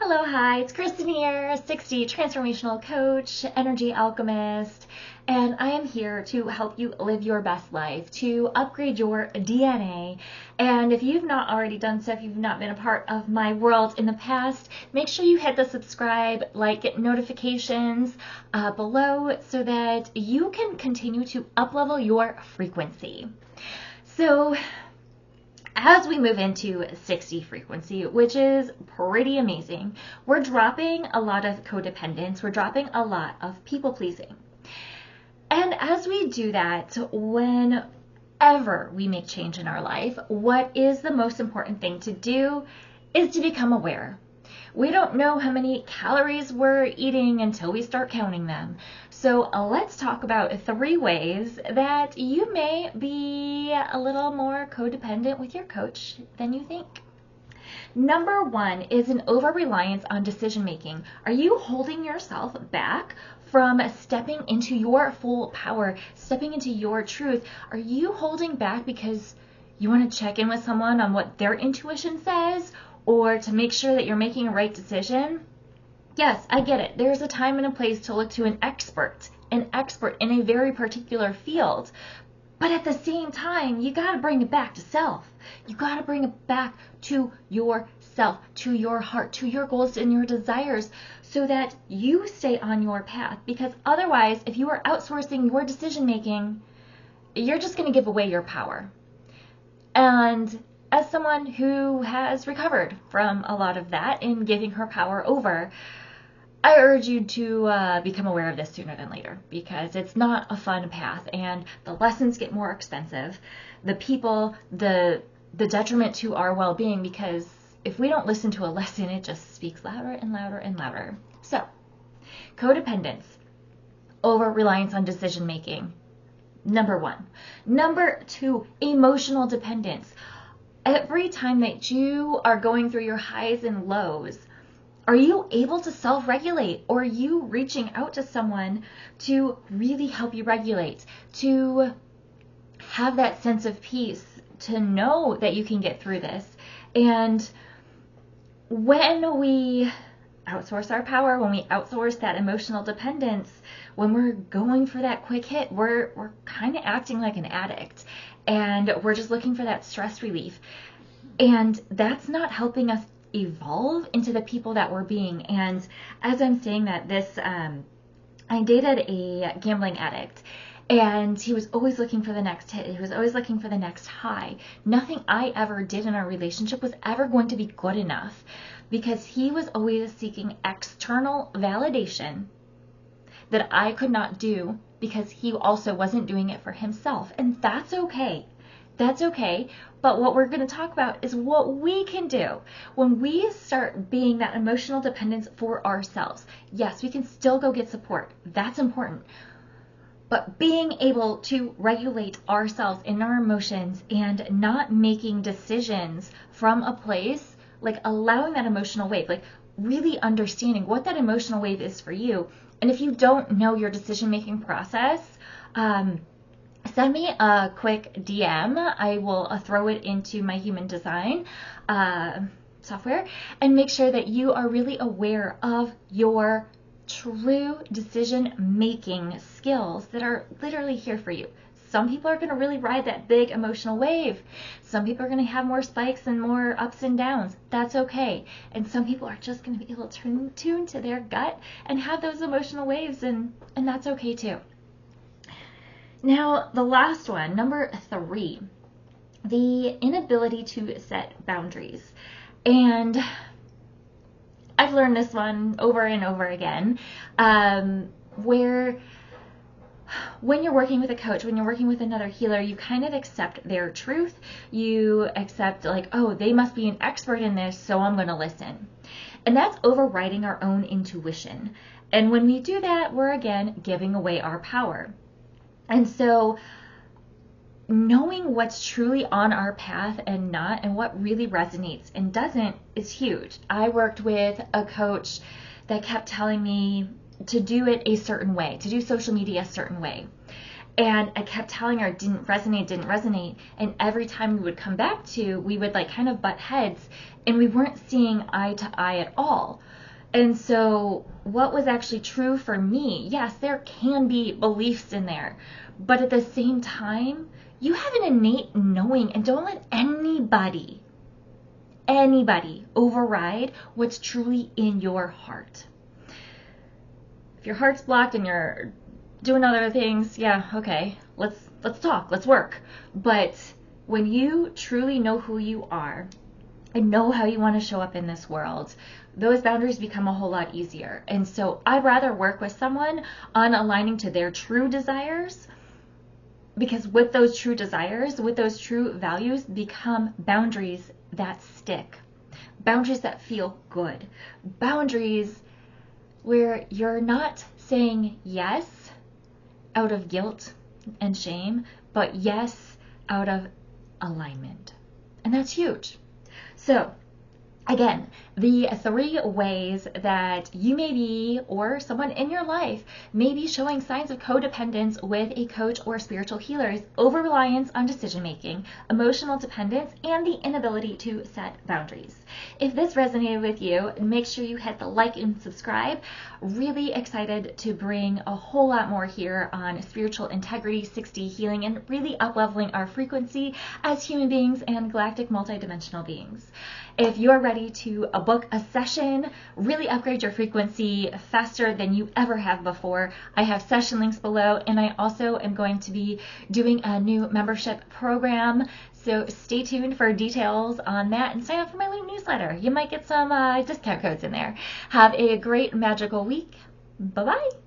Hello, hi, it's Christin here, 60 transformational coach, energy alchemist, and I am here to help you live your best life, to upgrade your DNA. And if you've not already done so, if you've not been a part of my world in the past, make sure you hit the subscribe, get notifications below so that you can continue to uplevel your frequency. So, as we move into 60 frequency, which is pretty amazing, we're dropping a lot of codependence, we're dropping a lot of people pleasing. And as we do that, whenever we make change in our life, what is the most important thing to do is to become aware. We don't know how many calories we're eating until we start counting them. So let's talk about 3 ways that you may be a little more codependent with your coach than you think. Number 1 is an over-reliance on decision making. Are you holding yourself back from stepping into your full power, stepping into your truth? Are you holding back because you want to check in with someone on what their intuition says, or to make sure that you're making a right decision? Yes, I get it. There's a time and a place to look to an expert in a very particular field. But at the same time, you got to bring it back to self. You got to bring it back to yourself, to your heart, to your goals and your desires, so that you stay on your path. Because otherwise, if you are outsourcing your decision making, you're just going to give away your power. And as someone who has recovered from a lot of that in giving her power over, I urge you to become aware of this sooner than later, because it's not a fun path and the lessons get more expensive. The people, the detriment to our well-being, because if we don't listen to a lesson, it just speaks louder and louder and louder. So, codependence, over-reliance on decision making, number 1. Number 2, emotional dependence. Every time that you are going through your highs and lows, are you able to self-regulate, or are you reaching out to someone to really help you regulate, to have that sense of peace, to know that you can get through this? And when we outsource our power, when we outsource that emotional dependence, when we're going for that quick hit, we're kind of acting like an addict, and we're just looking for that stress relief. And that's not helping us evolve into the people that we're being. And as I'm saying that, I dated a gambling addict, and he was always looking for the next hit. He was always looking for the next high. Nothing I ever did in our relationship was ever going to be good enough, because he was always seeking external validation that I could not do, because he also wasn't doing it for himself. And that's okay. That's okay. But what we're going to talk about is what we can do when we start being that emotional dependence for ourselves. Yes, we can still go get support. That's important. But being able to regulate ourselves in our emotions and not making decisions from a place, allowing that emotional wave, really understanding what that emotional wave is for you. And if you don't know your decision-making process, send me a quick DM. I will throw it into my human design software, and make sure that you are really aware of your true decision-making skills that are literally here for you. Some people are going to really ride that big emotional wave. Some people are going to have more spikes and more ups and downs. That's okay. And some people are just going to be able to tune to their gut and have those emotional waves, and that's okay too. Now, the last one, number 3, the inability to set boundaries. And I've learned this one over and over again, where when you're working with a coach, when you're working with another healer, you kind of accept their truth. You accept oh, they must be an expert in this, so I'm going to listen. And that's overriding our own intuition. And when we do that, we're again giving away our power. And so knowing what's truly on our path and not, and what really resonates and doesn't, is huge. I worked with a coach that kept telling me to do it a certain way, to do social media a certain way. And I kept telling her it didn't resonate. And every time we would come back to, we would like kind of butt heads, and we weren't seeing eye to eye at all. And so what was actually true for me, yes, there can be beliefs in there, but at the same time, you have an innate knowing, and don't let anybody override what's truly in your heart. If your heart's blocked and you're doing other things, yeah, okay, let's talk, let's work. But when you truly know who you are and know how you want to show up in this world, those boundaries become a whole lot easier. And so I'd rather work with someone on aligning to their true desires, because with those true desires, with those true values, become boundaries that stick, boundaries that feel good, boundaries where you're not saying yes out of guilt and shame, but yes out of alignment. And that's huge. So again, the 3 ways that you may be, or someone in your life may be showing signs of codependence with a coach or spiritual healer is over-reliance on decision-making, emotional dependence, and the inability to set boundaries. If this resonated with you, make sure you hit the like and subscribe. Really excited to bring a whole lot more here on spiritual integrity, 6D healing, and really up-leveling our frequency as human beings and galactic multidimensional beings. If you're ready to book a session, really upgrade your frequency faster than you ever have before, I have session links below, and I also am going to be doing a new membership program. So stay tuned for details on that and sign up for my newsletter. You might get some discount codes in there. Have a great magical week. Bye-bye.